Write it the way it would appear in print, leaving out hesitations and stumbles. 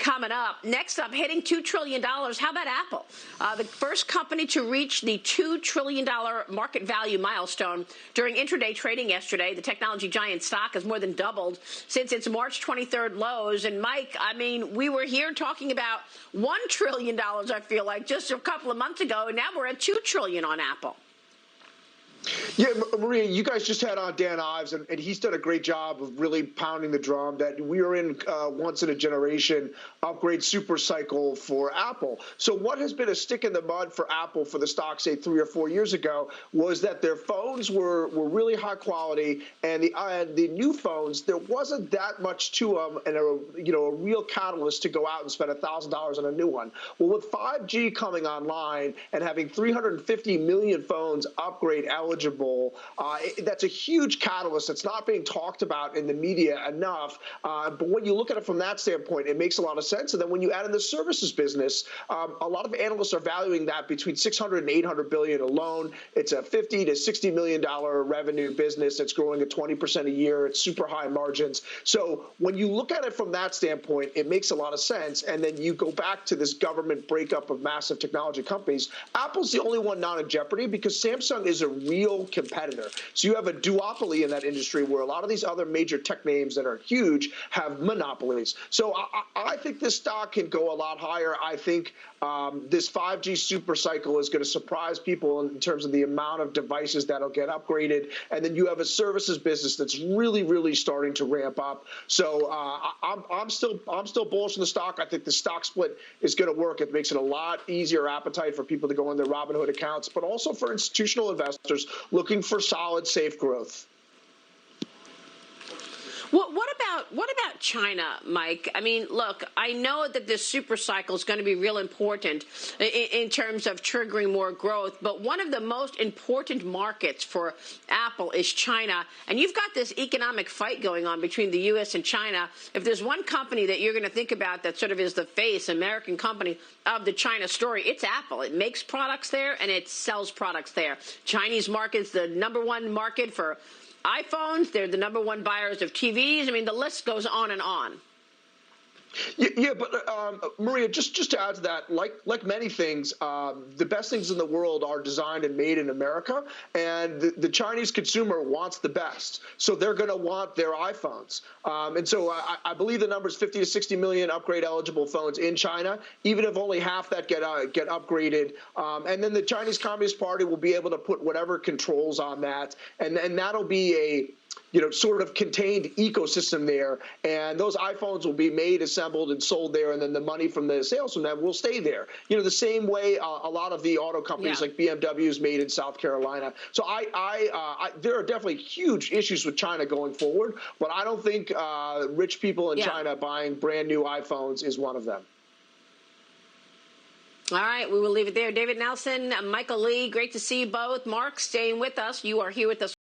coming up. Next up, hitting $2 trillion. How about Apple? The first company to reach the $2 trillion market value milestone during intraday trading yesterday. The technology giant stock has more than doubled since its March 23rd lows. And Mike, I mean, we were here talking about $1 trillion, I feel like, just a couple of months ago, and now we're at $2 trillion on Apple. Yeah, Maria, you guys just had on Dan Ives, and he's done a great job of really pounding the drum that we are in once-in-a-generation upgrade super cycle for Apple. So what has been a stick in the mud for Apple for the stock, say, 3 or 4 years ago, was that their phones were really high quality, and the new phones, there wasn't that much to them and a real catalyst to go out and spend $1,000 on a new one. Well, with 5G coming online and having 350 million phones upgrade eligible, that's a huge catalyst that's not being talked about in the media enough. But when you look at it from that standpoint, it makes a lot of sense. And then when you add in the services business, a lot of analysts are valuing that between 600 and 800 billion alone. It's a 50 to 60 million dollar revenue business that's growing at 20% a year. It's super high margins. So when you look at it from that standpoint, it makes a lot of sense. And then you go back to this government breakup of massive technology companies. Apple's the only one not in jeopardy because Samsung is a real competitor. So you have a duopoly in that industry where a lot of these other major tech names that are huge have monopolies. So I think this stock can go a lot higher. I think this 5G super cycle is going to surprise people in terms of the amount of devices that'll get upgraded. And then you have a services business that's really, really starting to ramp up. So I'm still bullish on the stock. I think the stock split is going to work. It makes it a lot easier appetite for people to go in their Robinhood accounts, but also for institutional investors looking for solid, safe growth. What about China, Mike? I mean, look, I know that this super cycle is going to be real important in terms of triggering more growth, but one of the most important markets for Apple is China, and you've got this economic fight going on between the U.S. and China. If there's one company that you're going to think about that sort of is the face, American company of the China story, it's Apple. It makes products there and it sells products there. Chinese market's the #1 market for iPhones. They're the #1 buyers of TVs. I mean, the list goes on and on. Yeah, but Maria, just to add to that, like many things, the best things in the world are designed and made in America, and the Chinese consumer wants the best, so they're going to want their iPhones. And so I believe the number is 50 to 60 million upgrade eligible phones in China, even if only half that get upgraded. And then the Chinese Communist Party will be able to put whatever controls on that, and that'll be a sort of contained ecosystem there, and those iPhones will be made, assembled, and sold there, and then the money from the sales from that will stay there. The same way a lot of the auto companies like BMW is made in South Carolina. So there are definitely huge issues with China going forward, but I don't think rich people in China buying brand new iPhones is one of them. All right, we will leave it there. David Nelson, Michael Lee, great to see you both. Mark, staying with us. You are here with us.